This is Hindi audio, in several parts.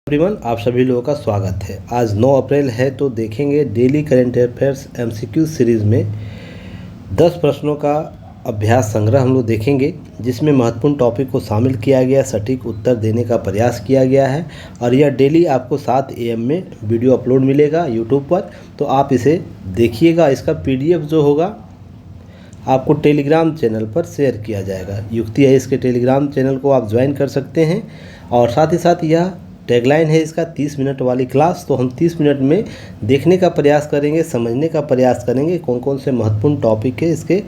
एवरीवन, आप सभी लोगों का स्वागत है। आज 9 अप्रैल है तो देखेंगे daily current affairs MCQ series में 10 प्रश्नों का अभ्यास संग्रह हम लोग देखेंगे, जिसमें महत्वपूर्ण टॉपिक को शामिल किया गया, सटीक उत्तर देने का प्रयास किया गया है। और यह डेली आपको 7 AM में वीडियो अपलोड मिलेगा यूट्यूब पर, तो आप इसे देखिएगा। इसका PDF जो होगा आपको टेलीग्राम चैनल पर शेयर किया जाएगा। युक्ति है, इसके टेलीग्राम चैनल को आप ज्वाइन कर सकते हैं। और साथ ही साथ यह टैगलाइन है इसका 30 मिनट वाली क्लास, तो हम 30 मिनट में देखने का प्रयास करेंगे, समझने का प्रयास करेंगे कौन कौन से महत्वपूर्ण टॉपिक है, इसके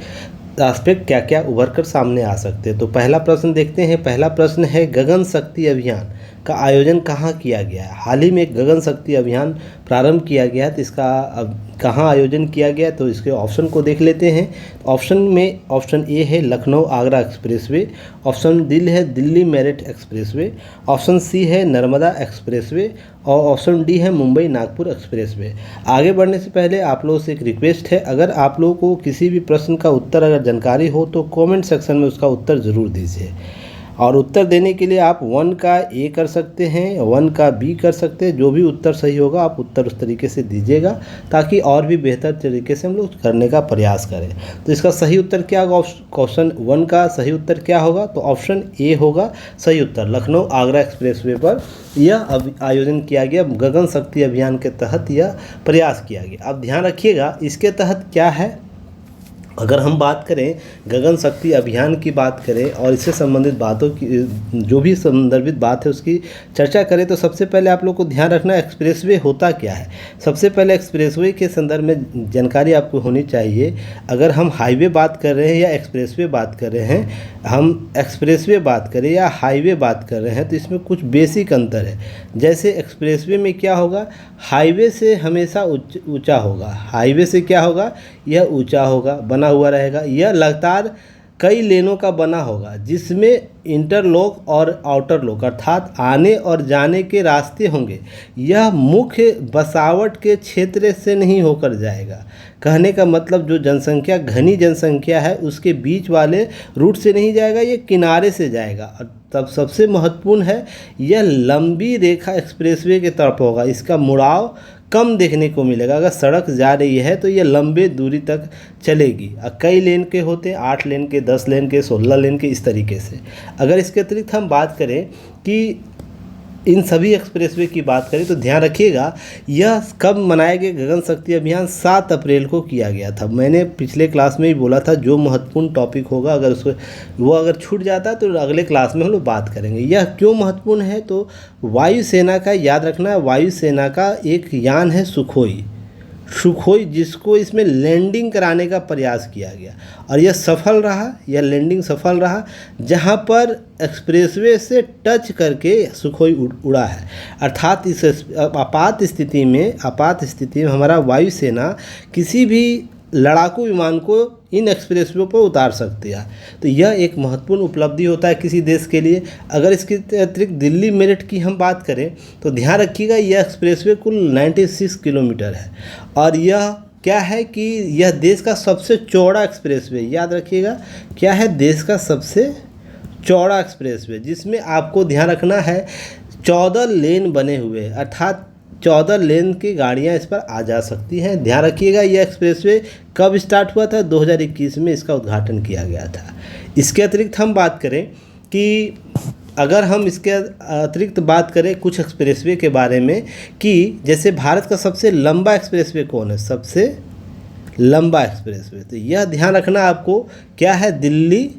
एस्पेक्ट क्या क्या उभर कर सामने आ सकते हैं। तो पहला प्रश्न देखते हैं। पहला प्रश्न है, गगन शक्ति अभियान का आयोजन कहाँ किया गया है? हाल ही में एक गगन शक्ति अभियान प्रारंभ किया गया है, तो इसका अब कहाँ आयोजन किया गया, तो इसके ऑप्शन को देख लेते हैं। ऑप्शन में ऑप्शन ए है Lucknow Agra expressway, option D है Delhi Meerut expressway, option C है नर्मदा एक्सप्रेसवे और ऑप्शन डी है मुंबई नागपुर एक्सप्रेसवे। आगे बढ़ने से पहले आप लोगों से एक रिक्वेस्ट है, अगर आप लोगों को किसी भी प्रश्न का उत्तर अगर जानकारी हो तो कमेंट सेक्शन में उसका उत्तर ज़रूर दीजिए। और उत्तर देने के लिए आप 1 का A कर सकते हैं, 1 का B कर सकते हैं। जो भी उत्तर सही होगा आप उत्तर उस तरीके से दीजिएगा, ताकि और भी बेहतर तरीके से हम लोग करने का प्रयास करें। तो इसका सही उत्तर क्या होगा? क्वेश्चन 1 का सही उत्तर क्या होगा? तो ऑप्शन A होगा सही उत्तर। लखनऊ आगरा एक्सप्रेसवे पर यह आयोजन किया गया, गगन शक्ति अभियान के तहत यह प्रयास किया गया। अब ध्यान रखिएगा, इसके तहत क्या है, अगर हम बात करें गगन शक्ति अभियान की बात करें और इससे संबंधित बातों की जो भी संदर्भित बात है उसकी चर्चा करें, तो सबसे पहले आप लोग को ध्यान रखना एक्सप्रेसवे होता क्या है। सबसे पहले एक्सप्रेसवे के संदर्भ में जानकारी आपको होनी चाहिए। अगर हम हाईवे बात कर रहे हैं या एक्सप्रेसवे बात कर रहे हैं, हम एक्सप्रेसवे बात करें या हाईवे बात कर रहे हैं, तो इसमें कुछ बेसिक अंतर है। जैसे एक्सप्रेसवे में क्या होगा, हाईवे से हमेशा ऊंचा होगा। हाईवे से क्या होगा, यह ऊंचा होगा, बना हुआ रहेगा। यह लगातार कई लेनों का बना होगा, जिसमें इंटरलॉक और आउटरलॉक अर्थात आने और जाने के रास्ते होंगे। यह मुख्य बसावट के क्षेत्र से नहीं होकर जाएगा। कहने का मतलब जो जनसंख्या घनी जनसंख्या है उसके बीच वाले रूट से नहीं जाएगा, ये किनारे से जाएगा। तब सबसे महत्वपूर्ण है, यह लंबी रेखा एक्सप्रेसवे की तरफ होगा। इसका मुड़ाव कम देखने को मिलेगा। अगर सड़क जा रही है तो ये लंबे दूरी तक चलेगी। कई लेन के होते हैं, 8 लेन के, 10 लेन के, 16 लेन के, इस तरीके से। अगर इसके अतिरिक्त हम बात करें कि इन सभी एक्सप्रेसवे की बात करें, तो ध्यान रखिएगा यह कब मनाया गया गगन शक्ति अभियान 7 अप्रैल को किया गया था। मैंने पिछले क्लास में ही बोला था, जो महत्वपूर्ण टॉपिक होगा अगर उसको वो अगर छूट जाता है तो अगले क्लास में हम लोग बात करेंगे। यह क्यों महत्वपूर्ण है, तो वायुसेना का याद रखना है, वायुसेना का एक यान है सुखोई, जिसको इसमें लैंडिंग कराने का प्रयास किया गया और यह सफल रहा। यह लैंडिंग सफल रहा, जहां पर एक्सप्रेसवे से टच करके सुखोई उड़ा है। अर्थात इस आपात स्थिति में हमारा वायुसेना किसी भी लड़ाकू विमान को इन एक्सप्रेसवे पर उतार सकती है। तो यह एक महत्वपूर्ण उपलब्धि होता है किसी देश के लिए। अगर इसके अतिरिक्त दिल्ली मेरठ की हम बात करें, तो ध्यान रखिएगा यह एक्सप्रेसवे कुल 96 किलोमीटर है और यह क्या है कि यह देश का सबसे चौड़ा एक्सप्रेसवे, याद रखिएगा क्या है, देश का सबसे चौड़ा एक्सप्रेसवे, जिसमें आपको ध्यान रखना है 14 लेन बने हुए, अर्थात 14 लेन की गाड़ियां इस पर आ जा सकती हैं। ध्यान रखिएगा यह एक्सप्रेसवे कब स्टार्ट हुआ था, 2021 में इसका उद्घाटन किया गया था। इसके अतिरिक्त हम बात करें कि अगर हम इसके अतिरिक्त बात करें कुछ एक्सप्रेसवे के बारे में, कि जैसे भारत का सबसे लंबा एक्सप्रेसवे कौन है, सबसे लंबा एक्सप्रेसवे, तो यह ध्यान रखना आपको क्या है, दिल्ली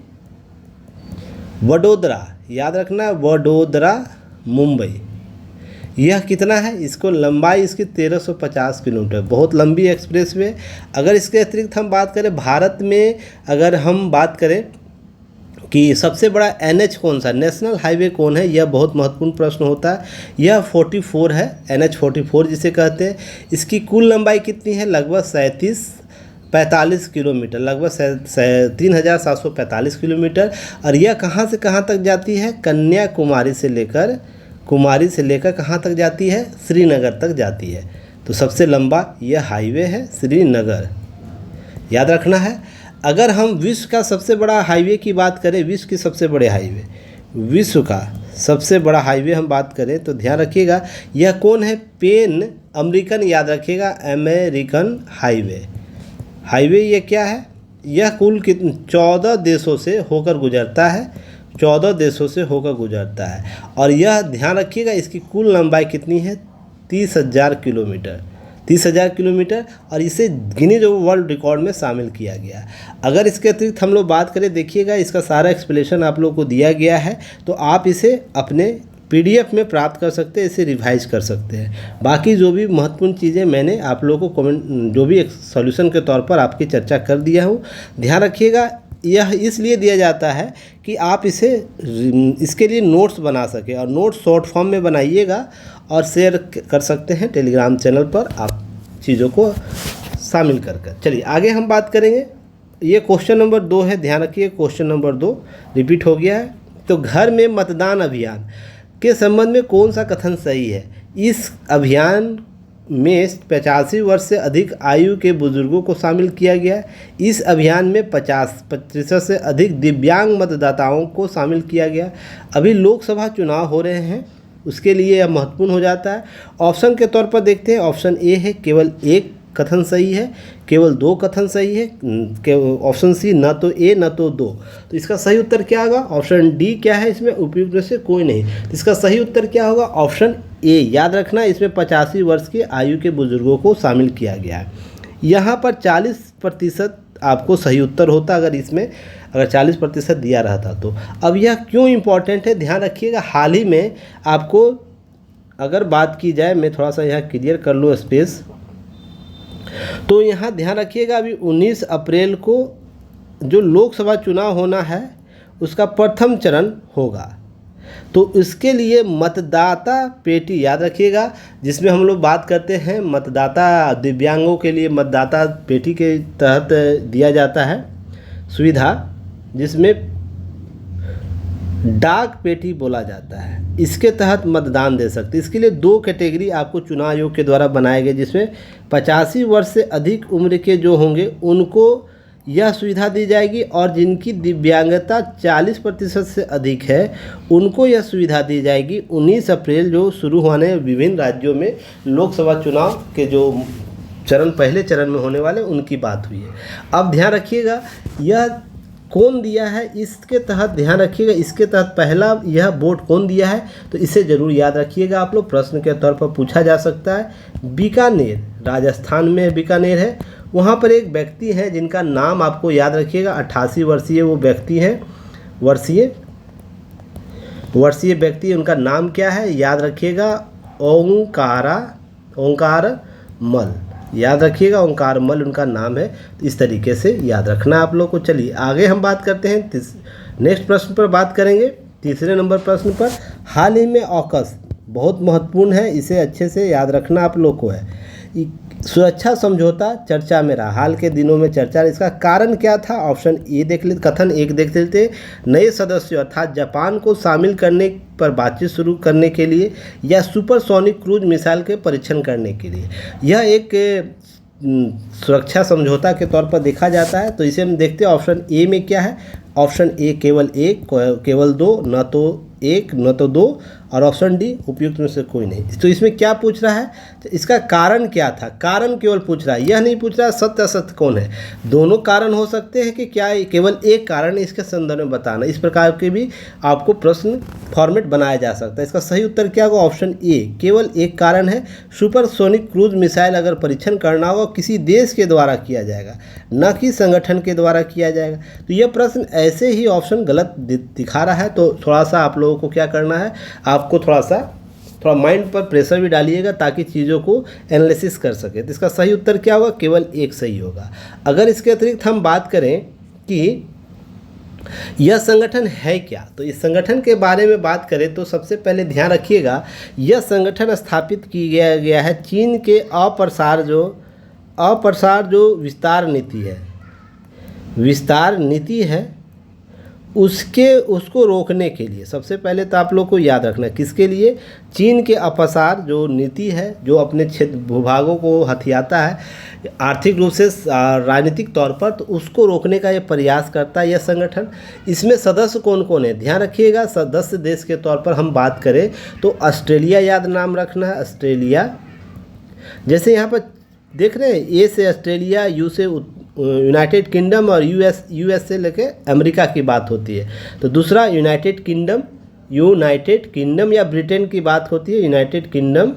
वडोदरा, याद रखना वडोदरा मुंबई। यह कितना है, इसको लंबाई इसकी 1350 किलोमीटर, बहुत लंबी एक्सप्रेसवे। अगर इसके अतिरिक्त हम बात करें भारत में, अगर हम बात करें कि सबसे बड़ा NH कौन सा, नेशनल हाईवे कौन है, यह बहुत महत्वपूर्ण प्रश्न होता है। यह 44 है, NH 44 जिसे कहते हैं। इसकी कुल लंबाई कितनी है, लगभग 35 किलोमीटर, लगभग 3745 किलोमीटर। और यह कहाँ से कहाँ तक जाती है, कन्याकुमारी से लेकर कहाँ तक जाती है, श्रीनगर तक जाती है। तो सबसे लंबा यह हाईवे है श्रीनगर, याद रखना है। अगर हम विश्व का सबसे बड़ा हाईवे की बात करें, विश्व के सबसे बड़े हाईवे, विश्व का सबसे बड़ा हाईवे हम बात करें तो ध्यान रखिएगा यह कौन है, पेन अमेरिकन, याद रखिएगा अमेरिकन हाईवे। हाईवे ये क्या है, यह कुल 14 देशों से होकर गुजरता है, 14 देशों से होकर गुजरता है। और यह ध्यान रखिएगा इसकी कुल लंबाई कितनी है, 30,000 किलोमीटर, 30,000 किलोमीटर, और इसे गिनीज वर्ल्ड रिकॉर्ड में शामिल किया गया। अगर इसके अतिरिक्त हम लोग बात करें, देखिएगा इसका सारा एक्सप्लेनेशन आप लोग को दिया गया है, तो आप इसे अपने PDF में प्राप्त कर सकते हैं, इसे रिवाइज कर सकते हैं। बाकी जो भी महत्वपूर्ण चीज़ें मैंने आप लोगों को कमेंट जो भी एक सॉल्यूशन के तौर पर आपकी चर्चा कर दिया हूँ। ध्यान रखिएगा यह इसलिए दिया जाता है कि आप इसके लिए नोट्स बना सकें, और नोट्स शॉर्ट फॉर्म में बनाइएगा और शेयर कर सकते हैं टेलीग्राम चैनल पर आप चीज़ों को शामिल कर। चलिए आगे हम बात करेंगे। ये क्वेश्चन नंबर 2 है, ध्यान रखिए क्वेश्चन नंबर 2 रिपीट हो गया है। तो घर में मतदान अभियान के संबंध में कौन सा कथन सही है। इस अभियान में 85 वर्ष से अधिक आयु के बुजुर्गों को शामिल किया गया है। इस अभियान में 50% से अधिक दिव्यांग मतदाताओं को शामिल किया गया। अभी लोकसभा चुनाव हो रहे हैं, उसके लिए यह महत्वपूर्ण हो जाता है। ऑप्शन के तौर पर देखते हैं, ऑप्शन ए है केवल 1 कथन सही है, केवल 2 कथन सही है, ऑप्शन सी न तो ए न तो 2। तो इसका सही उत्तर क्या होगा, ऑप्शन डी क्या है, इसमें उपयुक्त में से कोई नहीं। तो इसका सही उत्तर क्या होगा, ऑप्शन ए। याद रखना इसमें 85 वर्ष के आयु के बुजुर्गों को शामिल किया गया है। यहाँ पर 40% आपको सही उत्तर होता अगर 40% दिया रहता तो। अब यह क्यों इम्पोर्टेंट है, ध्यान रखिएगा। हाल ही में आपको अगर बात की जाए, मैं थोड़ा सा यहाँ क्लियर कर लूँ स्पेस, तो यहाँ ध्यान रखिएगा अभी 19 अप्रैल को जो लोकसभा चुनाव होना है उसका प्रथम चरण होगा। तो इसके लिए मतदाता पेटी, याद रखिएगा, जिसमें हम लोग बात करते हैं मतदाता दिव्यांगों के लिए मतदाता पेटी के तहत दिया जाता है सुविधा, जिसमें डाक पेटी बोला जाता है। इसके तहत मतदान दे सकते। इसके लिए 2 कैटेगरी आपको चुनाव आयोग के द्वारा बनाए गए, जिसमें 85 वर्ष से अधिक उम्र के जो होंगे उनको यह सुविधा दी जाएगी, और जिनकी दिव्यांगता 40% से अधिक है उनको यह सुविधा दी जाएगी। 19 अप्रैल जो शुरू होने विभिन्न राज्यों में लोकसभा चुनाव के जो पहले चरण में होने वाले उनकी बात हुई है। अब ध्यान रखिएगा यह कौन दिया है, इसके तहत ध्यान रखिएगा, इसके तहत पहला यह वोट कौन दिया है, तो इसे ज़रूर याद रखिएगा आप लोग, प्रश्न के तौर पर पूछा जा सकता है। बीकानेर, राजस्थान में बीकानेर है, वहाँ पर एक व्यक्ति है जिनका नाम आपको याद रखिएगा, 88 वर्षीय वो व्यक्ति हैं, वर्षीय व्यक्ति, उनका नाम क्या है, याद रखिएगा, ओंकार मल, याद रखिएगा ओंकार मल उनका नाम है। तो इस तरीके से याद रखना आप लोग को। चलिए आगे हम बात करते हैं, नेक्स्ट प्रश्न पर बात करेंगे, तीसरे नंबर प्रश्न पर। हाल ही में ऑकस बहुत महत्वपूर्ण है, इसे अच्छे से याद रखना आप लोग को है। सुरक्षा समझौता चर्चा में रहा, हाल के दिनों में चर्चा, इसका कारण क्या था, ऑप्शन ए देख लेते, कथन 1 देख लेते, नए सदस्यों अर्थात जापान को शामिल करने पर बातचीत शुरू करने के लिए, या सुपरसोनिक क्रूज मिसाइल के परीक्षण करने के लिए। यह एक सुरक्षा समझौता के तौर पर देखा जाता है। तो इसे हम देखते हैं ऑप्शन ए में क्या है, ऑप्शन ए केवल 1, केवल 2, न तो 1 न तो 2, और ऑप्शन डी उपयुक्त में से कोई नहीं। तो इसमें क्या पूछ रहा है, तो इसका कारण क्या था, कारण केवल पूछ रहा है, यह नहीं पूछ रहा है सत्य असत्य कौन है। दोनों कारण हो सकते हैं कि क्या केवल एक कारण इसके संदर्भ में बताना, इस प्रकार के भी आपको प्रश्न फॉर्मेट बनाया जा सकता है। इसका सही उत्तर क्या होगा, ऑप्शन ए केवल एक कारण है, सुपरसोनिक क्रूज मिसाइल अगर परीक्षण करना होगा किसी देश के द्वारा किया जाएगा, न कि संगठन के द्वारा किया जाएगा। तो यह प्रश्न ऐसे ही ऑप्शन गलत दिखा रहा है। तो थोड़ा सा आप लोगों को क्या करना है, आपको थोड़ा माइंड पर प्रेशर भी डालिएगा ताकि चीज़ों को एनालिसिस कर सके। तो इसका सही उत्तर क्या होगा, केवल 1 सही होगा। अगर इसके अतिरिक्त हम बात करें कि यह संगठन है क्या, तो इस संगठन के बारे में बात करें तो सबसे पहले ध्यान रखिएगा यह संगठन स्थापित किया गया है चीन के अप्रसार जो विस्तार नीति है उसको रोकने के लिए सबसे पहले तो आप लोग को याद रखना है किसके लिए, चीन के अपसार जो नीति है, जो अपने क्षेत्र भूभागों को हथियाता है आर्थिक रूप से राजनीतिक तौर पर, तो उसको रोकने का ये प्रयास करता है यह संगठन। इसमें सदस्य कौन कौन है, ध्यान रखिएगा। सदस्य देश के तौर पर हम बात करें तो ऑस्ट्रेलिया याद नाम रखना है, ऑस्ट्रेलिया। जैसे यहाँ पर देख रहे हैं, ए से ऑस्ट्रेलिया, यू से यूनाइटेड किंगडम और यूएस से लेके अमेरिका की बात होती है। तो दूसरा यूनाइटेड किंगडम या ब्रिटेन की बात होती है, यूनाइटेड किंगडम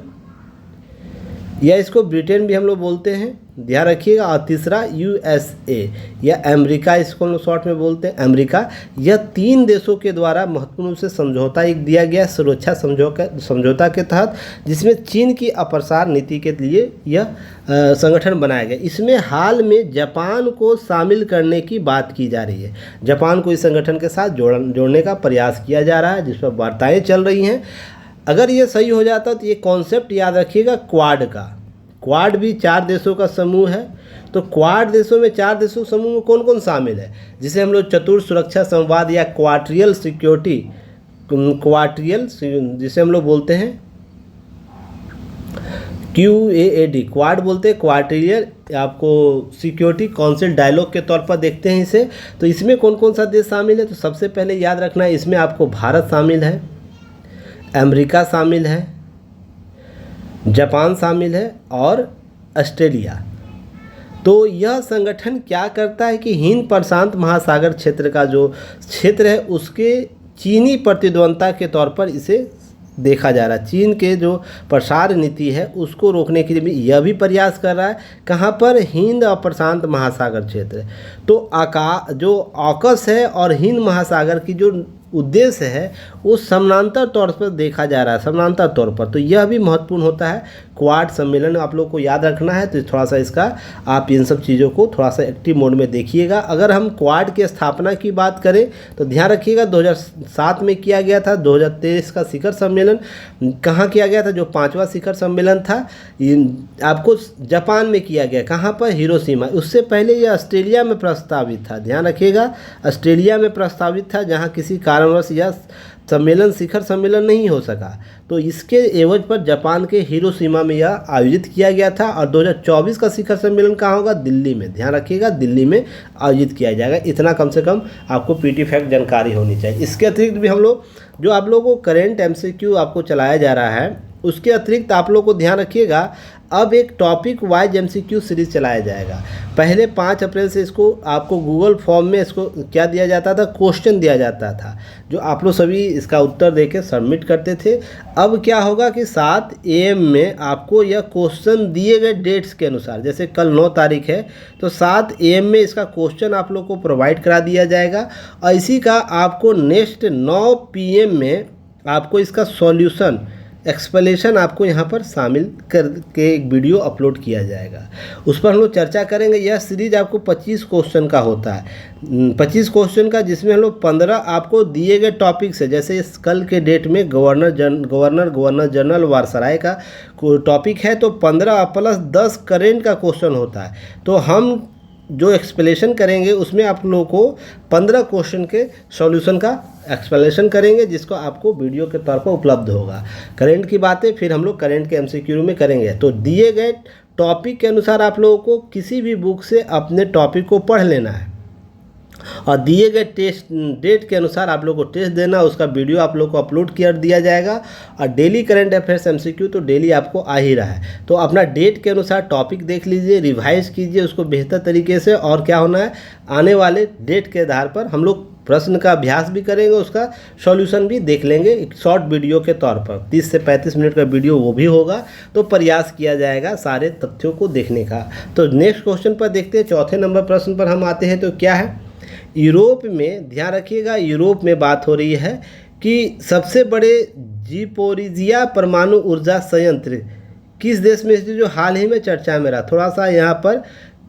या इसको ब्रिटेन भी हम लोग बोलते हैं, ध्यान रखिएगा। और तीसरा यूएसए या अमेरिका, इसको हम लोग शॉर्ट में बोलते हैं अमेरिका। यह 3 देशों के द्वारा महत्वपूर्ण रूप से समझौता एक दिया गया सुरक्षा समझौता के तहत, जिसमें चीन की अप्रसार नीति के लिए यह संगठन बनाया गया। इसमें हाल में जापान को शामिल करने की बात की जा रही है, जापान को इस संगठन के साथ जोड़ने का प्रयास किया जा रहा है, जिस पर वार्ताएँ चल रही हैं। अगर ये सही हो जाता तो ये कॉन्सेप्ट याद रखिएगा क्वाड का। क्वाड भी 4 देशों का समूह है। तो क्वाड देशों में 4 देशों समूह में कौन कौन शामिल है, जिसे हम लोग चतुर सुरक्षा संवाद या क्वाड्रियल सिक्योरिटी, क्वाड्रियल जिसे हम लोग बोलते हैं QAAD, क्वाड बोलते हैं, क्वाड्रियल आपको सिक्योरिटी काउंसिल डायलॉग के तौर पर देखते हैं इसे। तो इसमें कौन कौन सा देश शामिल है, तो सबसे पहले याद रखना है इसमें आपको भारत शामिल है, अमेरिका शामिल है, जापान शामिल है और ऑस्ट्रेलिया। तो यह संगठन क्या करता है कि हिंद प्रशांत महासागर क्षेत्र का जो क्षेत्र है उसके चीनी प्रतिद्वंदता के तौर पर इसे देखा जा रहा है। चीन के जो प्रसार नीति है उसको रोकने के लिए भी यह भी प्रयास कर रहा है। कहाँ पर, हिंद और प्रशांत महासागर क्षेत्र। तो जो ऑकस है और हिंद महासागर की जो उद्देश्य है वो समानांतर तौर पर देखा जा रहा है, समानांतर तौर पर। तो यह भी महत्वपूर्ण होता है। क्वाड सम्मेलन आप लोग को याद रखना है, तो थोड़ा सा इसका आप इन सब चीज़ों को थोड़ा सा एक्टिव मोड में देखिएगा। अगर हम क्वाड की स्थापना की बात करें तो ध्यान रखिएगा 2007 में किया गया था। 2023 का शिखर सम्मेलन कहाँ किया गया था, जो 5वां शिखर सम्मेलन था आपको जापान में किया गया। कहाँ पर, हिरोशिमा। उससे पहले यह ऑस्ट्रेलिया में प्रस्तावित था, ध्यान रखिएगा ऑस्ट्रेलिया में प्रस्तावित था, जहाँ किसी कारणवश यह सम्मेलन शिखर सम्मेलन नहीं हो सका। तो इसके एवज पर जापान के हिरोशिमा में यह आयोजित किया गया था। और 2024 का शिखर सम्मेलन कहाँ होगा, दिल्ली में, ध्यान रखिएगा दिल्ली में आयोजित किया जाएगा। इतना कम से कम आपको पीटी फैक्ट जानकारी होनी चाहिए। इसके अतिरिक्त भी हम लोग जो आप लोगों को करेंट MCQ आपको चलाया जा रहा है, उसके अतिरिक्त आप लोग को ध्यान रखिएगा अब एक टॉपिक वाइज MCQ सीरीज़ चलाया जाएगा। पहले 5 अप्रैल से इसको आपको गूगल फॉर्म में इसको क्या दिया जाता था, क्वेश्चन दिया जाता था, जो आप लोग सभी इसका उत्तर देके सबमिट करते थे। अब क्या होगा कि 7 AM में आपको यह क्वेश्चन दिए गए डेट्स के अनुसार, जैसे कल 9 तारीख है तो 7 AM में इसका क्वेश्चन आप लोग को प्रोवाइड करा दिया जाएगा। और इसी का आपको नेक्स्ट 9 PM में आपको इसका सॉल्यूशन एक्सप्लेनेशन आपको यहाँ पर शामिल करके एक वीडियो अपलोड किया जाएगा, उस पर हम लोग चर्चा करेंगे। यह सीरीज आपको 25 क्वेश्चन का होता है, 25 क्वेश्चन का, जिसमें हम लोग 15 आपको दिए गए टॉपिक से, जैसे इस कल के डेट में गवर्नर जनरल वायसराय का टॉपिक है, तो 15 प्लस 10 करेंट का क्वेश्चन होता है। तो हम जो एक्सप्लेनेशन करेंगे उसमें आप लोगों को 15 क्वेश्चन के सॉल्यूशन का एक्सप्लेनेशन करेंगे, जिसको आपको वीडियो के तौर पर उपलब्ध होगा। करेंट की बातें फिर हम लोग करेंट के MCQ में करेंगे। तो दिए गए टॉपिक के अनुसार आप लोगों को किसी भी बुक से अपने टॉपिक को पढ़ लेना है और दिए गए टेस्ट डेट के अनुसार आप लोग को टेस्ट देना, उसका वीडियो आप लोग को अपलोड कर दिया जाएगा। और डेली करंट अफेयर्स MCQ तो डेली आपको आ ही रहा है, तो अपना डेट के अनुसार टॉपिक देख लीजिए, रिवाइज कीजिए उसको बेहतर तरीके से। और क्या होना है, आने वाले डेट के आधार पर हम लोग प्रश्न का अभ्यास भी करेंगे, उसका सॉल्यूशन भी देख लेंगे एक शॉर्ट वीडियो के तौर पर। 30 से 35 मिनट का वीडियो वो भी होगा, तो प्रयास किया जाएगा सारे तथ्यों को देखने का। तो नेक्स्ट क्वेश्चन पर देखते हैं, चौथे नंबर प्रश्न पर हम आते हैं। तो क्या है, यूरोप में, ध्यान रखिएगा यूरोप में बात हो रही है कि सबसे बड़े ज़पोरिज़िया परमाणु ऊर्जा संयंत्र किस देश में, जो हाल ही में चर्चा में रहा। थोड़ा सा यहाँ पर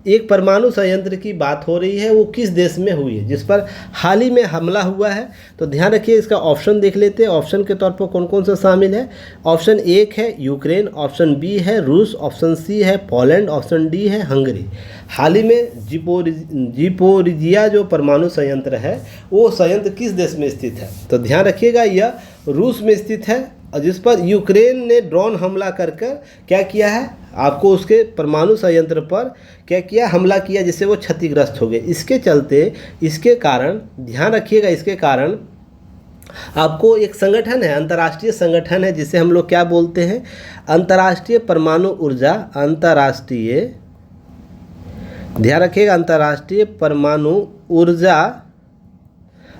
एक परमाणु संयंत्र की बात हो रही है, वो किस देश में हुई है जिस पर हाल ही में हमला हुआ है। तो ध्यान रखिए, इसका ऑप्शन देख लेते हैं। ऑप्शन के तौर पर कौन कौन सा शामिल है। ऑप्शन 1 है यूक्रेन, ऑप्शन बी है रूस, ऑप्शन सी है पोलैंड, ऑप्शन डी है हंगरी। हाल ही में जीपोरिजिया जो परमाणु संयंत्र है वो संयंत्र किस देश में स्थित है। तो ध्यान रखिएगा, यह रूस में स्थित है, और जिस पर यूक्रेन ने ड्रोन हमला कर क्या किया है, आपको उसके परमाणु संयंत्र पर क्या किया, हमला किया, जिससे वो क्षतिग्रस्त हो गए। इसके चलते, इसके कारण ध्यान रखिएगा, इसके कारण आपको एक संगठन है, अंतर्राष्ट्रीय संगठन है, जिसे हम लोग क्या बोलते हैं, अंतर्राष्ट्रीय परमाणु ऊर्जा, अंतर्राष्ट्रीय, ध्यान रखिएगा, अंतर्राष्ट्रीय परमाणु ऊर्जा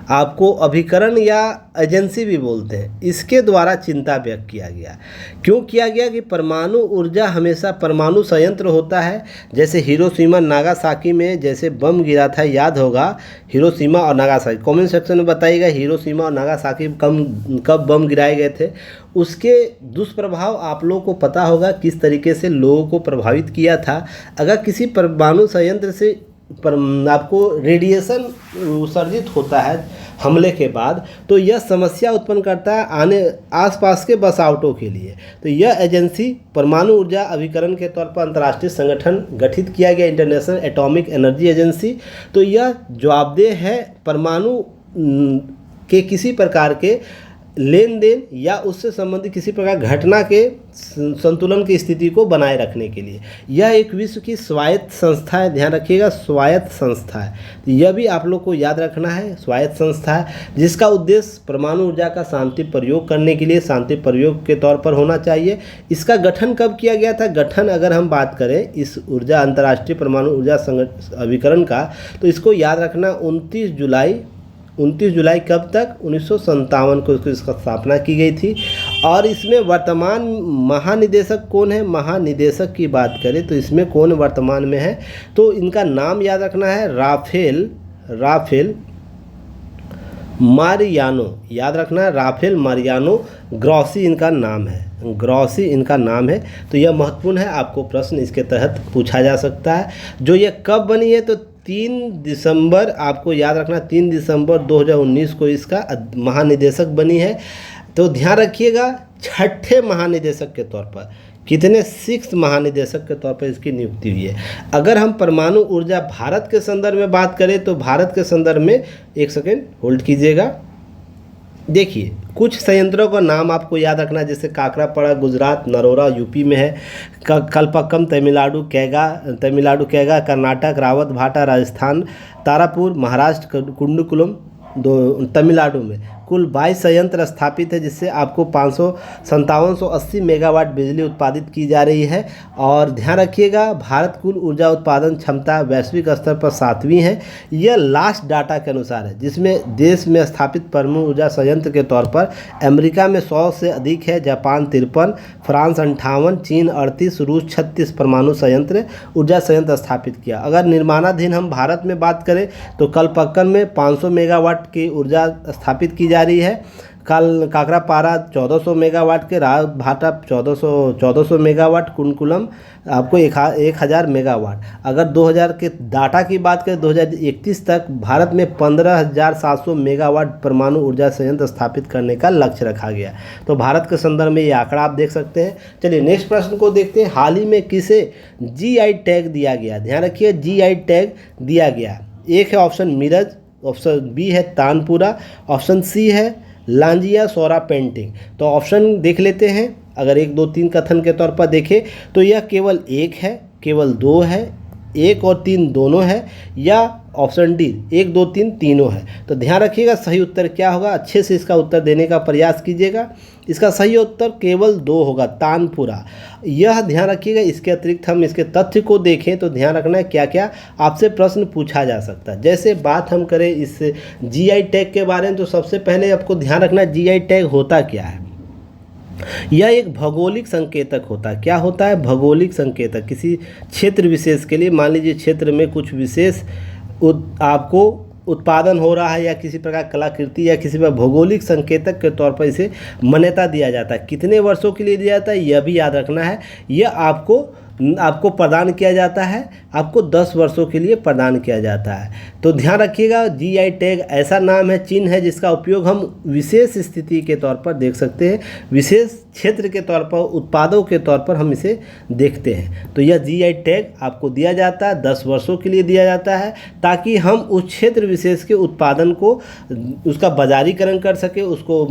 आपको अभिकरण या एजेंसी भी बोलते हैं, इसके द्वारा चिंता व्यक्त किया गया। क्यों किया गया कि परमाणु ऊर्जा हमेशा परमाणु संयंत्र होता है। जैसे हिरोशिमा नागासाकी में जैसे बम गिरा था, याद होगा, हिरोशिमा और नागासाकी, कमेंट सेक्शन में बताइएगा हिरोशिमा और नागासाकी कब बम गिराए गए थे। उसके दुष्प्रभाव आप लोगों को पता होगा, किस तरीके से लोगों को प्रभावित किया था। अगर किसी परमाणु संयंत्र से आपको रेडिएशन उत्सर्जित होता है हमले के बाद, तो यह समस्या उत्पन्न करता है आसपास के बसावटों के लिए। तो यह एजेंसी परमाणु ऊर्जा अभिकरण के तौर पर अंतर्राष्ट्रीय संगठन गठित किया गया, इंटरनेशनल एटॉमिक एनर्जी एजेंसी। तो यह जवाबदेह है परमाणु के किसी प्रकार के लेन देन या उससे संबंधित किसी प्रकार घटना के संतुलन की स्थिति को बनाए रखने के लिए। यह एक विश्व की स्वायत्त संस्था है, ध्यान रखिएगा, स्वायत्त संस्था है। तो यह भी आप लोग को याद रखना है, स्वायत्त संस्था है, जिसका उद्देश्य परमाणु ऊर्जा का शांति प्रयोग करने के लिए, शांति प्रयोग के तौर पर होना चाहिए। इसका गठन कब किया गया था, गठन अगर हम बात करें इस ऊर्जा अंतर्राष्ट्रीय परमाणु ऊर्जा अभिकरण का, तो इसको याद रखना 29 जुलाई कब तक, 1957 को इसका स्थापना की गई थी। और इसमें वर्तमान महानिदेशक कौन है, महानिदेशक की बात करें तो इसमें कौन वर्तमान में है, तो इनका नाम याद रखना है राफेल मारियानो, याद रखना है, राफेल मारियानो ग्रॉसी इनका नाम है, तो यह महत्वपूर्ण है, आपको प्रश्न इसके तहत पूछा जा सकता है। जो ये कब बनी है, तो 3 दिसंबर, आपको याद रखना 3 दिसंबर 2019 को इसका महानिदेशक बनी है। तो ध्यान रखिएगा, 6ठे महानिदेशक के तौर पर, कितने 6th महानिदेशक के तौर पर इसकी नियुक्ति हुई है। अगर हम परमाणु ऊर्जा भारत के संदर्भ में बात करें, तो भारत के संदर्भ में, एक सेकेंड होल्ड कीजिएगा, देखिए कुछ संयंत्रों का नाम आपको याद रखना है, जैसे काकरापाड़ा गुजरात, नरोरा यूपी में है, कलपक्कम तमिलनाडु, कैगा कर्नाटक, रावत भाटा राजस्थान, तारापुर महाराष्ट्र, कुंडकुलम तमिलनाडु में। कुल 22 संयंत्र स्थापित है, जिससे आपको 55780 मेगावाट बिजली उत्पादित की जा रही है। और ध्यान रखिएगा, भारत कुल ऊर्जा उत्पादन क्षमता वैश्विक स्तर पर 7वीं है। यह लास्ट डाटा के अनुसार है, जिसमें देश में स्थापित परमाणु ऊर्जा संयंत्र के तौर पर अमेरिका में 100 से अधिक है, जापान 53, फ्रांस 58, चीन 38, रूस 36 परमाणु ऊर्जा संयंत्र स्थापित किया। अगर निर्माणाधीन हम भारत में बात करें, तो कलपक्कम में 500 मेगावाट की ऊर्जा स्थापित की जा रही है, काकरापारा 1400 मेगावाट के, राव भाटा 1400 मेगावाट, कुंडकुलम आपको 1000 मेगावाट। अगर 2000 के डाटा की बात करें, 2031 तक भारत में 15700 मेगावाट परमाणु ऊर्जा संयंत्र स्थापित करने का लक्ष्य रखा गया। तो भारत के संदर्भ में ये आंकड़ा आप देख सकते हैं। चलिए नेक्स्ट प्रश्न को देखते हैं। हाल ही में किसे GI टैग दिया गया, ध्यान रखिए GI टैग दिया गया। एक है ऑप्शन मीरज, ऑप्शन बी है तानपुरा, ऑप्शन सी है लांजिया सोरा पेंटिंग। तो ऑप्शन देख लेते हैं। अगर 1 2 3 कथन के तौर पर देखें, तो यह केवल 1 है, केवल 2 है, 1 और 3 दोनों है, या ऑप्शन डी 1 2 3 तीनों है। तो ध्यान रखिएगा सही उत्तर क्या होगा, अच्छे से इसका उत्तर देने का प्रयास कीजिएगा। इसका सही उत्तर केवल 2 होगा, तानपुरा। यह ध्यान रखिएगा। इसके अतिरिक्त हम इसके तथ्य को देखें तो ध्यान रखना है क्या क्या आपसे प्रश्न पूछा जा सकता है। जैसे बात हम करें इस GI टैग के बारे में, तो सबसे पहले आपको ध्यान रखना है GI टैग होता क्या है। यह एक भौगोलिक संकेतक होता है। क्या होता है, भौगोलिक संकेतक। किसी क्षेत्र विशेष के लिए, मान लीजिए क्षेत्र में कुछ विशेष आपको उत्पादन हो रहा है, या किसी प्रकार कलाकृति या किसी पर भौगोलिक संकेतक के तौर पर इसे मान्यता दिया जाता है। कितने वर्षों के लिए दिया जाता है, यह भी याद रखना है। यह आपको आपको प्रदान किया जाता है, आपको 10 वर्षों के लिए प्रदान किया जाता है। तो ध्यान रखिएगा, जीआई टैग ऐसा नाम है, चिन्ह है, जिसका उपयोग हम विशेष स्थिति के तौर पर देख सकते हैं, विशेष क्षेत्र के तौर पर, उत्पादों के तौर पर हम इसे देखते हैं। तो यह जीआई टैग आपको दिया जाता है, 10 वर्षों के लिए दिया जाता है, ताकि हम उस क्षेत्र विशेष के उत्पादन को, उसका बाजारीकरण कर सके, उसको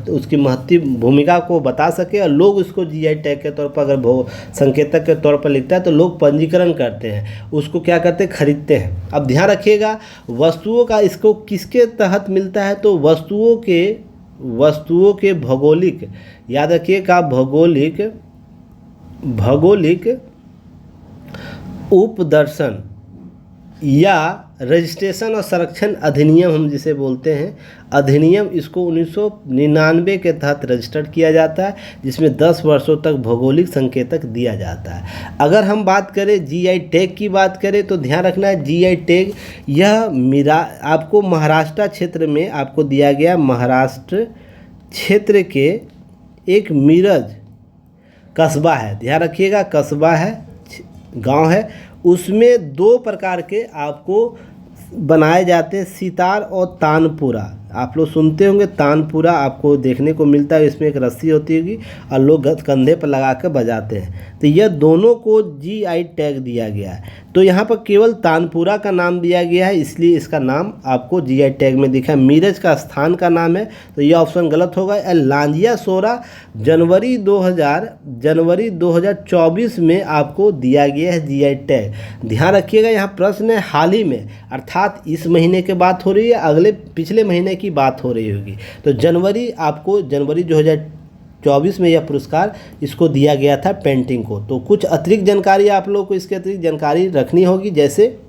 उसकी महत्व भूमिका को बता सके, और लोग उसको जीआई टैग के तौर पर, अगर संकेतक के तौर पर लिखता है तो लोग पंजीकरण करते हैं, उसको क्या करते हैं, खरीदते हैं। अब ध्यान रखिएगा, वस्तुओं का इसको किसके तहत मिलता है, तो वस्तुओं के भौगोलिक, याद रखिएगा, भौगोलिक उपदर्शन या रजिस्ट्रेशन और संरक्षण अधिनियम हम जिसे बोलते हैं, अधिनियम, इसको 1999 के तहत रजिस्टर्ड किया जाता है, जिसमें 10 वर्षों तक भौगोलिक संकेतक दिया जाता है। अगर हम बात करें जीआई टैग की बात करें, तो ध्यान रखना है, जीआई टैग यह आपको महाराष्ट्र क्षेत्र में आपको दिया गया, महाराष्ट्र क्षेत्र के एक मिरज कस्बा है, ध्यान रखिएगा, कस्बा है, गांव है, उसमें 2 प्रकार के आपको बनाए जाते हैं, सितार और तानपुरा। आप लोग सुनते होंगे, तानपुरा आपको देखने को मिलता है, इसमें एक रस्सी होती होगी और लोग कंधे पर लगा कर बजाते हैं। तो यह दोनों को जीआई टैग दिया गया है। तो यहाँ पर केवल तानपुरा का नाम दिया गया है, इसलिए इसका नाम आपको जीआई टैग में दिखा है। मीरज का स्थान का नाम है, तो यह ऑप्शन गलत होगा। लांजिया सोरा जनवरी 2024 में आपको दिया गया है जीआई टैग। ध्यान रखिएगा, यहाँ प्रश्न है हाल ही में, अर्थात इस महीने की बात हो रही है, पिछले महीने की बात हो रही होगी। तो जनवरी 2024 में यह पुरस्कार इसको दिया गया था, पेंटिंग को। तो कुछ अतिरिक्त जानकारी आप लोगों को इसके अतिरिक्त जानकारी रखनी होगी, जैसे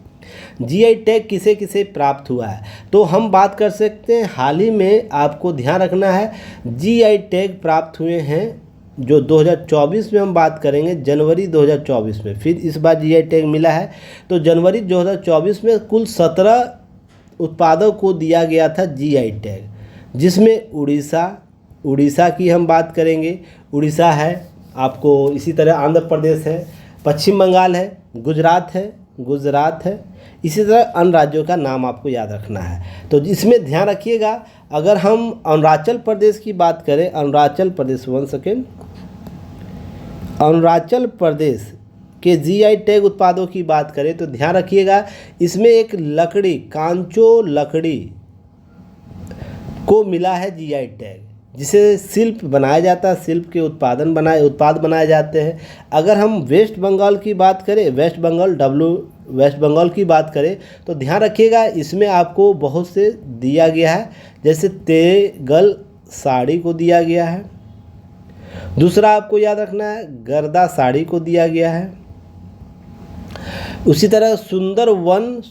जीआई टैग किसे किसे प्राप्त हुआ है। तो हम बात कर सकते हैं, हाल ही में आपको ध्यान रखना है, जीआई टैग प्राप्त हुए हैं जो 2024 में हम बात करेंगे, जनवरी 2024 में फिर इस बार जीआई टैग मिला है। तो जनवरी 2024 में कुल 17 उत्पादों को दिया गया था जीआई टैग, जिसमें उड़ीसा की हम बात करेंगे, उड़ीसा है, आपको इसी तरह आंध्र प्रदेश है, पश्चिम बंगाल है, गुजरात है, इसी तरह अन्य राज्यों का नाम आपको याद रखना है। तो इसमें ध्यान रखिएगा, अगर हम अरुणाचल प्रदेश की बात करें, अरुणाचल प्रदेश के जीआई टैग उत्पादों की बात करें, तो ध्यान रखिएगा, इसमें एक लकड़ी, कांचो लकड़ी को मिला है जीआई टैग, जिसे शिल्प बनाया जाता है, शिल्प के उत्पाद बनाए जाते हैं। अगर हम वेस्ट बंगाल की बात करें, वेस्ट बंगाल की बात करें, तो ध्यान रखिएगा, इसमें आपको बहुत से दिया गया है, जैसे तेगल साड़ी को दिया गया है। दूसरा आपको याद रखना है, गर्दा साड़ी को दिया गया है। उसी तरह सुंदरवन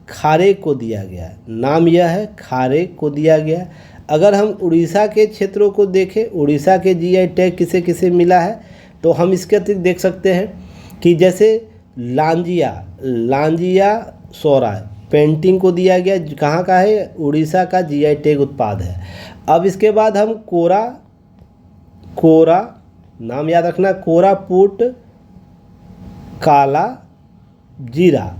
खारे को दिया गया है, नाम यह है, खारे को दिया गया। अगर हम उड़ीसा के क्षेत्रों को देखें, उड़ीसा के जीआई टैग किसे किसे मिला है, तो हम इसके अतिरिक्त देख सकते हैं कि जैसे लांजिया सोरा पेंटिंग को दिया गया, कहाँ का है, उड़ीसा का जीआई टैग उत्पाद है। अब इसके बाद हम कोरा नाम याद रखना, कोरापुट काला जीरा,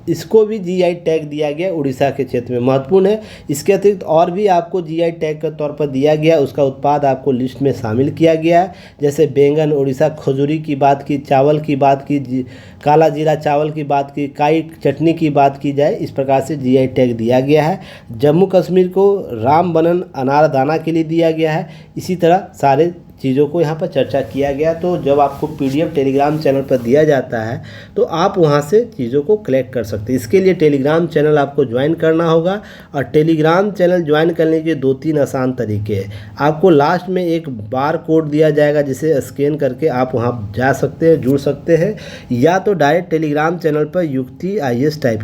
इसको भी जीआई टैग दिया गया, उड़ीसा के क्षेत्र में महत्वपूर्ण है। इसके अतिरिक्त और भी आपको जीआई टैग के तौर पर दिया गया, उसका उत्पाद आपको लिस्ट में शामिल किया गया है, जैसे बैंगन, उड़ीसा खजूरी की बात की, चावल की बात की, काला जीरा चावल की बात की, काई चटनी की बात की जाए, इस प्रकार से जीआई टैग दिया गया है। जम्मू कश्मीर को रामबनन अनारदाना के लिए दिया गया है। इसी तरह सारे चीज़ों को यहाँ पर चर्चा किया गया। तो जब आपको पीडीएफ टेलीग्राम चैनल पर दिया जाता है, तो आप वहाँ से चीज़ों को कलेक्ट कर सकते हैं। इसके लिए टेलीग्राम चैनल आपको ज्वाइन करना होगा, और टेलीग्राम चैनल ज्वाइन करने के 2-3 आसान तरीके हैं। आपको लास्ट में एक बार कोड दिया जाएगा, जिसे स्कैन करके आप वहाँ जा सकते हैं, जुड़ सकते हैं, या तो डायरेक्ट टेलीग्राम चैनल पर युक्ति IAS टाइप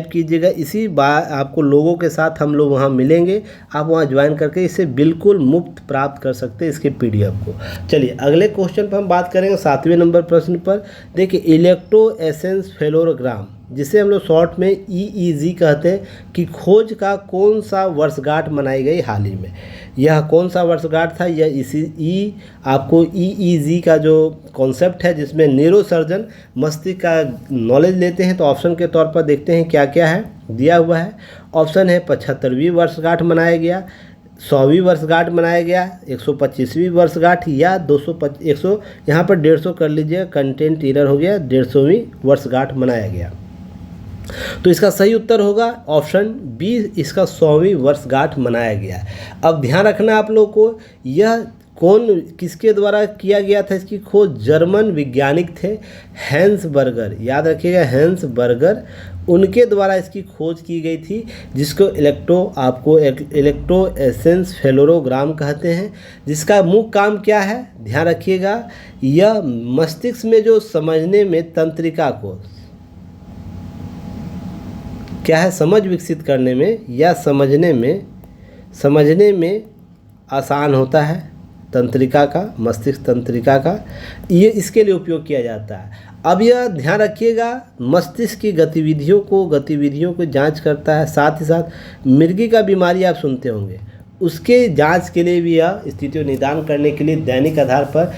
कीजिएगा, इसी बार आपको लोगों के साथ हम लोग वहाँ मिलेंगे, आप वहाँ ज्वाइन करके इसे बिल्कुल मुफ्त प्राप्त कर सकते हैं, इसके पीडीएफ को। चलिए अगले क्वेश्चन पर हम बात करेंगे, 7वें नंबर प्रश्न पर। देखिए, इलेक्ट्रोएसेंस फेलोग्राम जिसे हम लोग शॉर्ट में EEG कहते हैं, कि खोज का कौन सा वर्षगांठ मनाई गई हाल ही में। यह कौन सा वर्षगांठ था, यह इसी आपको EEG का जो कॉन्सेप्ट है, जिसमें न्यूरोसर्जन मस्तिष्क का नॉलेज लेते हैं। तो ऑप्शन के तौर पर देखते हैं क्या क्या है दिया हुआ है। ऑप्शन है 75वीं वर्षगांठ मनाया गया, 100वीं वर्षगांठ मनाया गया, 125वीं वर्षगांठ, या 100 यहाँ पर 150 कर लीजिए, कंटेंट एरर हो गया, 150वीं वर्षगांठ मनाया गया। तो इसका सही उत्तर होगा ऑप्शन बी, इसका 100वीं वर्षगांठ मनाया गया। अब ध्यान रखना आप लोग को, यह किसके द्वारा किया गया था, इसकी खोज जर्मन वैज्ञानिक थे हैंस बर्गर, याद रखिएगा हैंस बर्गर, उनके द्वारा इसकी खोज की गई थी, जिसको इलेक्ट्रो एसेंसेफेलोग्राम कहते हैं। जिसका मुख्य काम क्या है, ध्यान रखिएगा, यह मस्तिष्क में जो समझने में तंत्रिका को क्या है, समझ विकसित करने में या समझने में आसान होता है, तंत्रिका का, मस्तिष्क तंत्रिका का, ये इसके लिए उपयोग किया जाता है। अब यह ध्यान रखिएगा, मस्तिष्क की गतिविधियों को जांच करता है। साथ ही साथ मिर्गी का बीमारी आप सुनते होंगे, उसके जांच के लिए भी यह स्थितियों निदान करने के लिए दैनिक आधार पर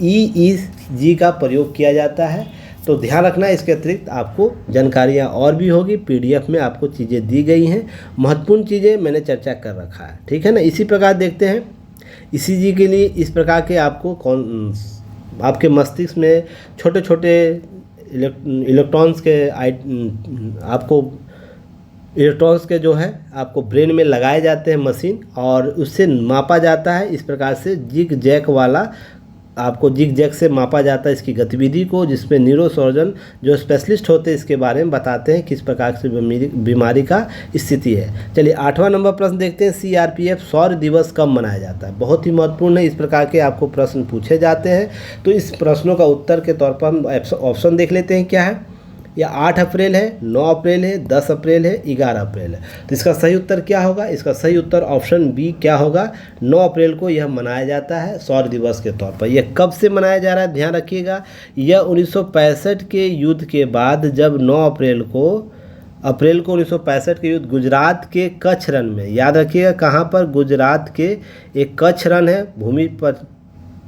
EEG का प्रयोग किया जाता है। तो ध्यान रखना, इसके अतिरिक्त आपको जानकारियाँ और भी होगी, PDF में आपको चीज़ें दी गई हैं, महत्वपूर्ण चीज़ें मैंने चर्चा कर रखा है, ठीक है ना। इसी प्रकार देखते हैं ECG के लिए इस प्रकार के आपके मस्तिष्क में छोटे छोटे इलेक्ट्रॉन्स के जो है आपको ब्रेन में लगाए जाते हैं मशीन, और उससे मापा जाता है। इस प्रकार से जिग जैक से मापा जाता है इसकी गतिविधि को, जिसमें न्यूरोसर्जन जो स्पेशलिस्ट होते हैं इसके बारे में बताते हैं किस प्रकार से बीमारी का स्थिति है। चलिए 8वां नंबर प्रश्न देखते हैं, CRPF शौर्य दिवस कब मनाया जाता है। बहुत ही महत्वपूर्ण है, इस प्रकार के आपको प्रश्न पूछे जाते हैं। तो इस प्रश्नों का उत्तर के तौर पर हम ऑप्शन देख लेते हैं क्या है। या 8 अप्रैल है, 9 अप्रैल है, 10 अप्रैल है, 11 अप्रैल है। तो इसका सही उत्तर क्या होगा, इसका सही उत्तर ऑप्शन बी क्या होगा, 9 अप्रैल को यह मनाया जाता है शौर्य दिवस के तौर पर। यह कब से मनाया जा रहा है, ध्यान रखिएगा, यह 1965 के युद्ध के बाद, जब 9 अप्रैल को 1965 के युद्ध गुजरात के कच्छ रण में, याद रखिएगा कहाँ पर, गुजरात के एक कच्छ रण है, भूमि पर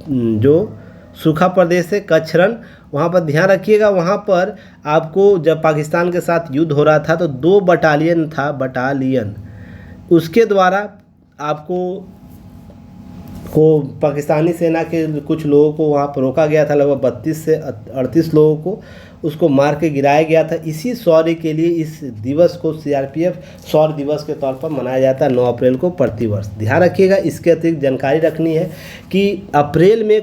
जो सूखा प्रदेश है कच्छ रण, वहाँ पर ध्यान रखिएगा। वहाँ पर आपको जब पाकिस्तान के साथ युद्ध हो रहा था तो 2 बटालियन उसके द्वारा आपको पाकिस्तानी सेना के कुछ लोगों को वहाँ पर रोका गया था, लगभग 32 से 38 लोगों को उसको मार के गिराया गया था। इसी शौर्य के लिए इस दिवस को CRPF शौर्य दिवस के तौर पर मनाया जाता है 9 अप्रैल को प्रतिवर्ष। ध्यान रखिएगा, इसके अतिरिक्त जानकारी रखनी है कि अप्रैल में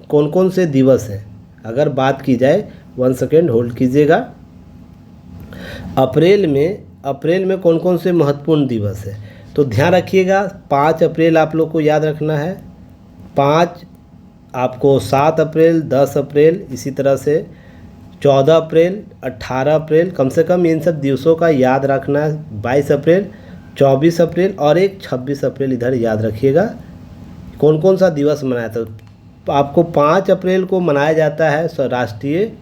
कौन कौन से दिवस हैं। अगर बात की जाए, 1 सेकेंड होल्ड कीजिएगा, अप्रैल में कौन कौन से महत्वपूर्ण दिवस है, तो ध्यान रखिएगा 5 अप्रैल आप लोग को याद रखना है, 5 आपको 7 अप्रैल, 10 अप्रैल, इसी तरह से 14 अप्रैल, 18 अप्रैल, कम से कम इन सब दिवसों का याद रखना है, 22 अप्रैल, 24 अप्रैल और एक 26 अप्रैल इधर याद रखिएगा कौन कौन सा दिवस मनाया था। तो आपको 5 अप्रैल को मनाया जाता है राष्ट्रीय,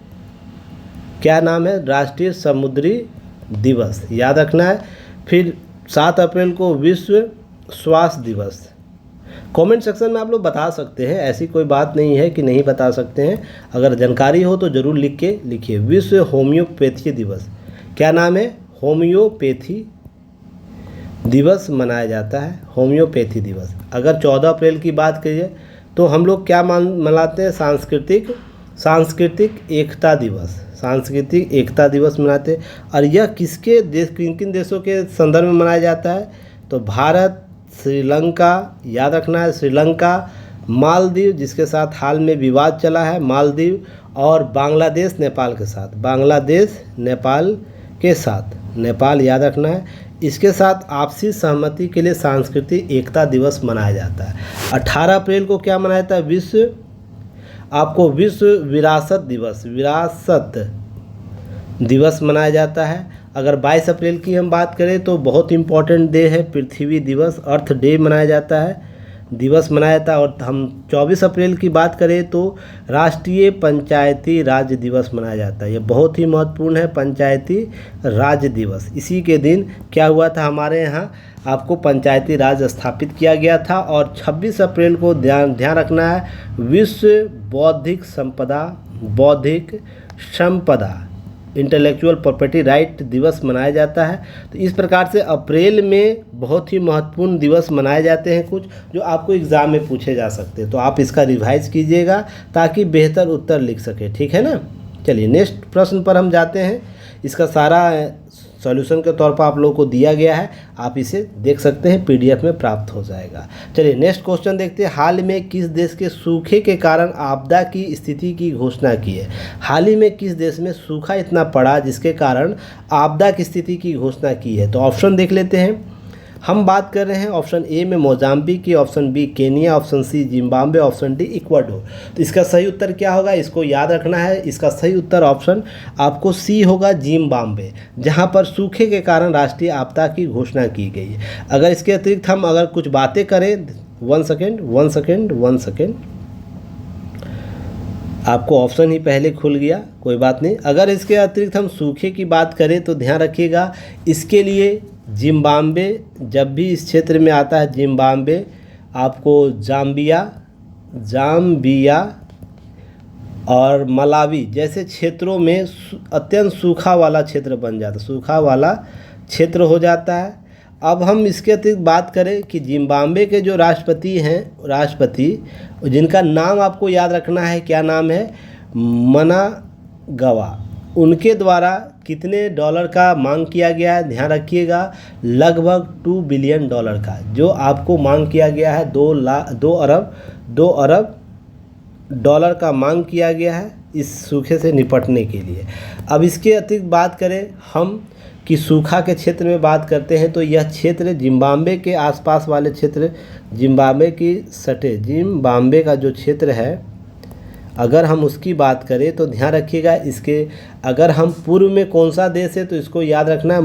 क्या नाम है, राष्ट्रीय समुद्री दिवस, याद रखना है। फिर 7 अप्रैल को विश्व स्वास्थ्य दिवस। कमेंट सेक्शन में आप लोग बता सकते हैं, ऐसी कोई बात नहीं है कि नहीं बता सकते हैं, अगर जानकारी हो तो ज़रूर लिखिए। विश्व होम्योपैथी दिवस, क्या नाम है, होम्योपैथी दिवस मनाया जाता है, होम्योपैथी दिवस। अगर 14 अप्रैल की बात करिए तो हम लोग क्या मनाते हैं, सांस्कृतिक एकता दिवस मनाते हैं। और यह किन किन देशों के संदर्भ में मनाया जाता है, तो भारत, श्रीलंका, याद रखना है, श्रीलंका, मालदीव जिसके साथ हाल में विवाद चला है, मालदीव, और बांग्लादेश नेपाल के साथ, नेपाल याद रखना है। इसके साथ आपसी सहमति के लिए सांस्कृतिक एकता दिवस मनाया जाता है। 18 अप्रैल को क्या मनाया जाता है, विश्व विरासत दिवस मनाया जाता है। अगर 22 अप्रैल की हम बात करें तो बहुत इम्पोर्टेंट डे है, पृथ्वी दिवस, अर्थ डे मनाया जाता है। दिवस मनाया जाता है। और हम 24 अप्रैल की बात करें तो राष्ट्रीय पंचायती राज दिवस मनाया जाता है। ये बहुत ही महत्वपूर्ण है, पंचायती राज दिवस। इसी के दिन क्या हुआ था हमारे यहाँ, आपको पंचायती राज स्थापित किया गया था। और 26 अप्रैल को ध्यान रखना है, विश्व बौद्धिक संपदा इंटेलेक्चुअल प्रॉपर्टी राइट दिवस मनाया जाता है। तो इस प्रकार से अप्रैल में बहुत ही महत्वपूर्ण दिवस मनाए जाते हैं कुछ, जो आपको एग्ज़ाम में पूछे जा सकते हैं। तो आप इसका रिवाइज कीजिएगा ताकि बेहतर उत्तर लिख सके, ठीक है ना। चलिए नेक्स्ट प्रश्न पर हम जाते हैं। इसका सारा सॉल्यूशन के तौर पर आप लोगों को दिया गया है, आप इसे देख सकते हैं, पीडीएफ में प्राप्त हो जाएगा। चलिए नेक्स्ट क्वेश्चन देखते हैं। हाल में किस देश के सूखे के कारण आपदा की स्थिति की घोषणा की है? हाल ही में किस देश में सूखा इतना पड़ा जिसके कारण आपदा की स्थिति की घोषणा की है? तो ऑप्शन देख लेते हैं। हम बात कर रहे हैं ऑप्शन ए में मोजाम्बिक की, option B Kenya, option C Zimbabwe, option D Ecuador. तो इसका सही उत्तर क्या होगा, इसको याद रखना है। इसका सही उत्तर ऑप्शन आपको सी होगा, जिम्बाब्वे, जहां पर सूखे के कारण राष्ट्रीय आपदा की घोषणा की गई है। अगर इसके अतिरिक्त हम अगर कुछ बातें करें, वन सेकेंड, आपको ऑप्शन ही पहले खुल गया, कोई बात नहीं। अगर इसके अतिरिक्त हम सूखे की बात करें तो ध्यान रखिएगा, इसके लिए जिम्बाब्वे जब भी इस क्षेत्र में आता है, जिम्बाब्वे आपको जाम्बिया और मलावी जैसे क्षेत्रों में अत्यंत सूखा वाला क्षेत्र बन जाता है, सूखा वाला क्षेत्र हो जाता है। अब हम इसके अतिरिक्त बात करें कि जिम्बाब्वे के जो राष्ट्रपति जिनका नाम आपको याद रखना है, क्या नाम है, मनागवा, उनके द्वारा कितने डॉलर का मांग किया गया है? ध्यान रखिएगा, लगभग $2 बिलियन का जो आपको मांग किया गया है। 2 अरब डॉलर का मांग किया गया है इस सूखे से निपटने के लिए। अब इसके अतिरिक्त बात करें हम कि सूखा के क्षेत्र में बात करते हैं, तो यह क्षेत्र जिम्बाब्वे के आसपास वाले क्षेत्र, जिम्बाब्वे का जो क्षेत्र है, अगर हम उसकी बात करें तो ध्यान रखिएगा, इसके अगर हम पूर्व में कौन सा देश है तो इसको याद रखना है,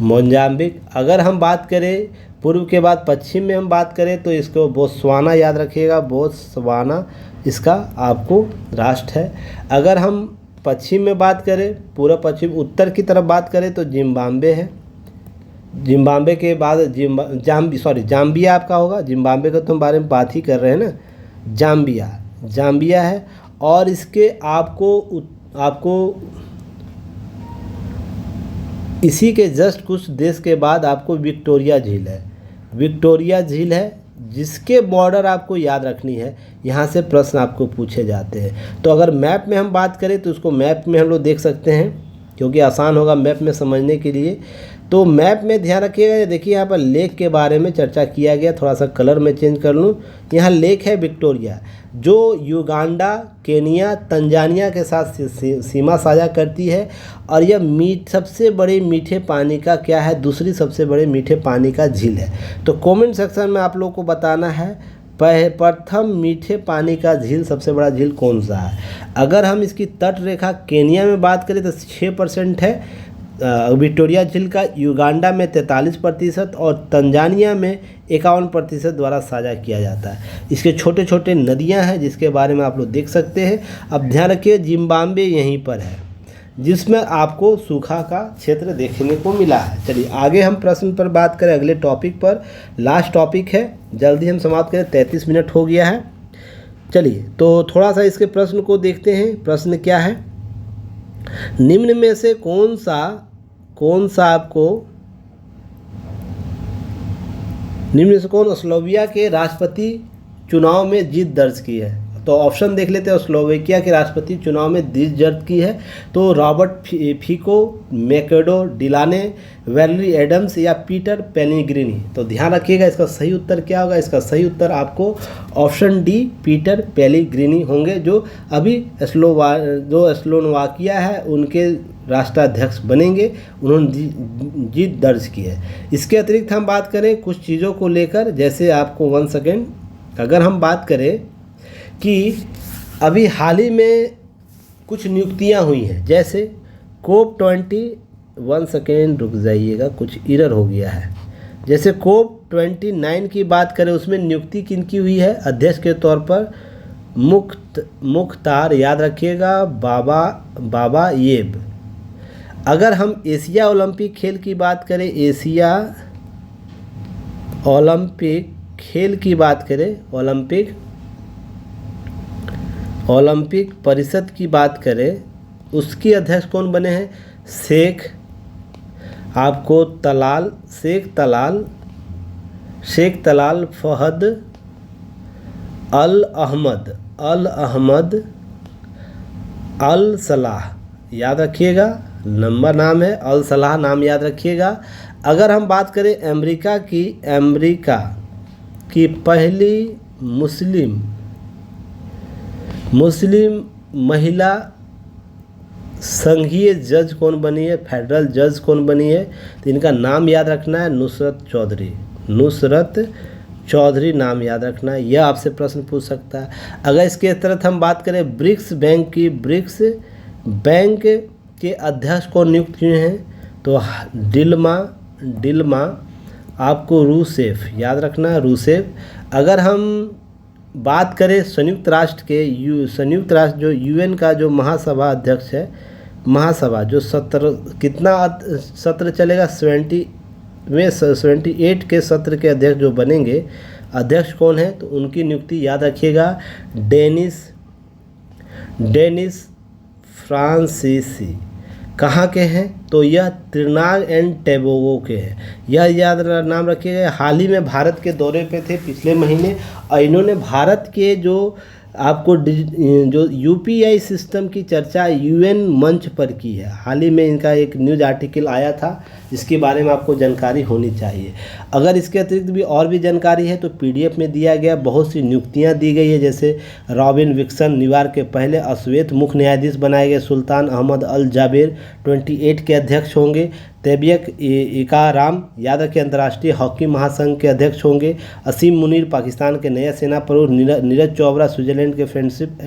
मोजाम्बिक। अगर हम बात करें पूर्व के बाद पश्चिम में हम बात करें तो इसको बोत्सवाना याद रखिएगा, बोत्सवाना इसका आपको राष्ट्र है। अगर हम पश्चिम में बात करें, पूरा पश्चिम उत्तर की तरफ बात करें तो जिम्बाब्वे है। जिम्बाब्वे के बाद जाम्बिया आपका होगा। जिम्बाब्वे के तो हम बारे में बात ही कर रहे हैं ना, जाम्बिया है। और इसके आपको इसी के जस्ट कुछ देश के बाद आपको विक्टोरिया झील है, जिसके बॉर्डर आपको याद रखनी है। यहाँ से प्रश्न आपको पूछे जाते हैं। तो अगर मैप में हम बात करें तो उसको मैप में हम लोग देख सकते हैं, क्योंकि आसान होगा मैप में समझने के लिए। तो मैप में ध्यान रखिएगा, देखिए यहाँ पर लेक के बारे में चर्चा किया गया, थोड़ा सा कलर में चेंज कर लूँ। यहाँ लेक है विक्टोरिया, जो युगांडा, केनिया, तंजानिया के साथ सीमा साझा करती है। और यह सबसे बड़े मीठे पानी का क्या है, दूसरी सबसे बड़े मीठे पानी का झील है। तो कमेंट सेक्शन में आप लोगों को बताना है प्रथम मीठे पानी का झील, सबसे बड़ा झील कौन सा है। अगर हम इसकी तट रेखा केनिया में बात करें तो 6% है विक्टोरिया झील का, युगांडा में 43% और तंजानिया में 51% द्वारा साझा किया जाता है। इसके छोटे छोटे नदियां हैं जिसके बारे में आप लोग देख सकते हैं। अब ध्यान रखिए, जिम्बाब्वे यहीं पर है जिसमें आपको सूखा का क्षेत्र देखने को मिला है। चलिए आगे हम प्रश्न पर बात करें, अगले टॉपिक पर। लास्ट टॉपिक है, जल्दी हम समाप्त करें, 33 मिनट हो गया है। चलिए तो थोड़ा सा इसके प्रश्न को देखते हैं। प्रश्न क्या है, निम्न में से कौन स्लोवाकिया के राष्ट्रपति चुनाव में जीत दर्ज की है? तो ऑप्शन देख लेते हैं। स्लोवाकिया के राष्ट्रपति चुनाव में जीत दर्ज की है तो रॉबर्ट फिको, मैकेडो डिलाने, वैलेरी एडम्स या पीटर पेलेग्रिनी। तो ध्यान रखिएगा, इसका सही उत्तर क्या होगा। इसका सही उत्तर आपको ऑप्शन डी पीटर पेलेग्रिनी होंगे, जो अभी स्लोवाकिया है उनके राष्ट्राध्यक्ष बनेंगे। उन्होंने जीत दर्ज की है। इसके अतिरिक्त हम बात करें कुछ चीज़ों को लेकर, जैसे आपको 1 सेकेंड, अगर हम बात करें कि अभी हाल ही में कुछ नियुक्तियां हुई हैं, जैसे COP 21 सेकेंड रुक जाइएगा, कुछ एरर हो गया है। जैसे COP 29 की बात करें उसमें नियुक्ति किनकी हुई है अध्यक्ष के तौर पर? मुख्तार, याद रखिएगा, बाबा येब। अगर हम एशिया ओलंपिक खेल की बात करें, एशिया ओलंपिक खेल की बात करें, ओलंपिक परिषद की बात करें, उसकी अध्यक्ष कौन बने हैं? शेख तलाल फहद अल अहमद अल सलाह, याद रखिएगा, लंबा नाम है, अल सलाह नाम याद रखिएगा। अगर हम बात करें अमेरिका की पहली मुस्लिम महिला संघीय जज कौन बनी है, फेडरल जज कौन बनी है? तो इनका नाम याद रखना है, नुसरत चौधरी नाम याद रखना है। यह आपसे प्रश्न पूछ सकता है। अगर इसके तहत हम बात करें ब्रिक्स बैंक के अध्यक्ष को नियुक्त हुए हैं, तो डिल्मा आपको रूसेफ याद रखना है, रूसेफ। अगर हम बात करें संयुक्त राष्ट्र जो यूएन का जो महासभा अध्यक्ष है, महासभा जो सत्र चलेगा 78 के सत्र के अध्यक्ष जो बनेंगे, अध्यक्ष कौन है? तो उनकी नियुक्ति याद रखिएगा, डेनिस फ्रांसीसी। कहाँ के हैं? तो यह त्रिनाग एंड टोबैगो के हैं। यह याद नाम रखिएगा। हाल ही में भारत के दौरे पे थे पिछले महीने, और इन्होंने भारत के जो यूपीआई सिस्टम की चर्चा यूएन मंच पर की है। हाल ही में इनका एक न्यूज़ आर्टिकल आया था, जिसके बारे में आपको जानकारी होनी चाहिए। अगर इसके अतिरिक्त भी और भी जानकारी है तो पीडीएफ में दिया गया। बहुत सी नियुक्तियां दी गई है, जैसे रॉबिन विक्सन न्यूयॉर्क के पहले अश्वेत मुख्य न्यायाधीश बनाए गए। सुल्तान अहमद अल जाबेर 28 के अध्यक्ष होंगे। तैबियक इकाराम, याद रखिए, अंतर्राष्ट्रीय हॉकी महासंघ के अध्यक्ष होंगे। असीम मुनीर पाकिस्तान के नए सेना प्रमुख। नीरज चोपड़ा स्विट्जरलैंड के फ्रेंडशिप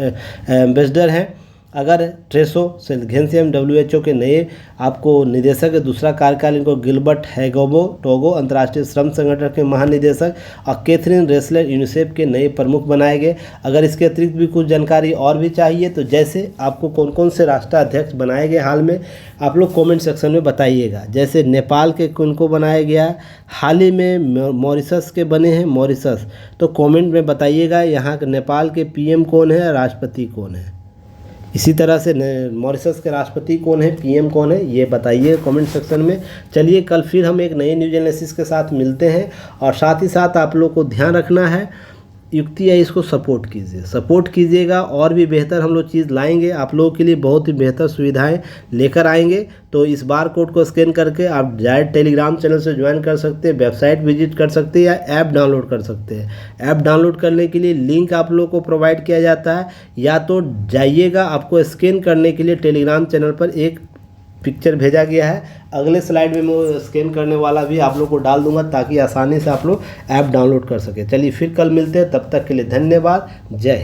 एम्बेसडर हैं। अगर ट्रेसो सेल्घेंसियम WHO के नए आपको निदेशक, दूसरा कार्यकाल इनको गिलबर्ट हैगोबो टोगो अंतर्राष्ट्रीय श्रम संगठन के महानिदेशक, और कैथरीन रेसलर यूनिसेफ के नए प्रमुख बनाए गए। अगर इसके अतिरिक्त भी कुछ जानकारी और भी चाहिए, तो जैसे आपको कौन कौन से राष्ट्राध्यक्ष बनाए गए हाल में, आप लोग कमेंट सेक्शन में बताइएगा। जैसे नेपाल के किनको बनाया गया, हाल ही में मॉरिशस के बने हैं, मॉरिशस, तो कमेंट में बताइएगा यहाँ नेपाल के PM कौन है, राष्ट्रपति कौन है। इसी तरह से मॉरिशस के राष्ट्रपति कौन है, PM कौन है, ये बताइए कमेंट सेक्शन में। चलिए कल फिर हम एक नए न्यूज़ एनालिसिस के साथ मिलते हैं, और साथ ही साथ आप लोग को ध्यान रखना है, युक्ति है इसको सपोर्ट कीजिएगा, और भी बेहतर हम लोग चीज़ लाएंगे आप लोगों के लिए, बहुत ही बेहतर सुविधाएं लेकर आएंगे। तो इस बार कोड को स्कैन करके आप डायरेक्ट टेलीग्राम चैनल से ज्वाइन कर सकते हैं, वेबसाइट विजिट कर सकते हैं, या ऐप डाउनलोड कर सकते हैं। ऐप डाउनलोड करने के लिए लिंक आप लोगों को प्रोवाइड किया जाता है, या तो जाइएगा, आपको स्कैन करने के लिए टेलीग्राम चैनल पर एक पिक्चर भेजा गया है, अगले स्लाइड में मैं स्कैन करने वाला भी आप लोग को डाल दूंगा, ताकि आसानी से आप लोग ऐप डाउनलोड कर सके। चलिए फिर कल मिलते हैं, तब तक के लिए धन्यवाद, जय हिंद।